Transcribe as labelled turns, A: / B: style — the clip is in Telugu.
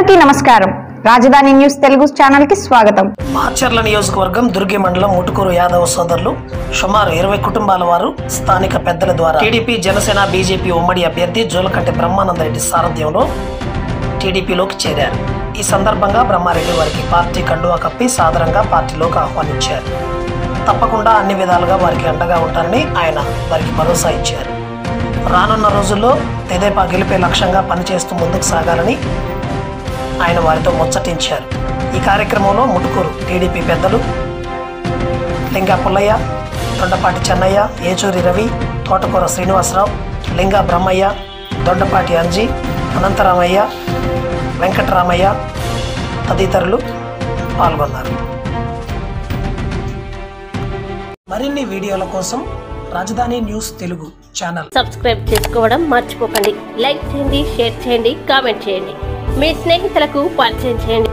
A: అందరికీ నమస్కారం. రాజధాని న్యూస్ తెలుగు ఛానల్ కి స్వాగతం.
B: మాచర్ల నియోజకవర్గం దుర్గి మండలం ముటుకూరు యాదవ సోదరులు సుమారు 20 కుటుంబాల వారు స్థానిక పెద్దల ద్వారా టీడీపీ, జనసేన, బీజేపీ ఉమ్మడి అభ్యర్థి జోలకంటి బ్రహ్మానందరెడ్డి సారథ్యంలో టీడీపీలోకి చేరారు. ఈ సందర్భంగా బ్రహ్మారెడ్డి వారికి పార్టీ కండువా కప్పి సాదరంగా పార్టీలోకి ఆహ్వానించారు. తప్పకుండా అన్ని విధాలుగా వారికి అండగా ఉంటారని ఆయన వారికి భరోసా ఇచ్చారు. రానున్న రోజుల్లో తెదేపా గెలిపే లక్ష్యంగా పనిచేస్తూ ముందుకు సాగాలని ఆయన వారితో ముచ్చటించారు. ఈ కార్యక్రమంలో ముటుకూరు టీడీపీ పెద్దలు లింగా పుల్లయ్య, దొండపాటి చెన్నయ్య, ఏచూరి రవి, తోటకూర శ్రీనివాసరావు, లింగా బ్రహ్మయ్య, దొండపాటి అంజీ, అనంతరామయ్య, వెంకటరామయ్య తదితరులు పాల్గొన్నారు. మరిన్ని వీడియోల కోసం రాజధాని న్యూస్ తెలుగు ఛానల్
C: సబ్స్క్రైబ్ చేసుకోవడం మర్చిపోకండి. లైక్ చేయండి, షేర్ చేయండి, కామెంట్ చేయండి. మీ స్నేహితులకు పరిచయం చేయండి.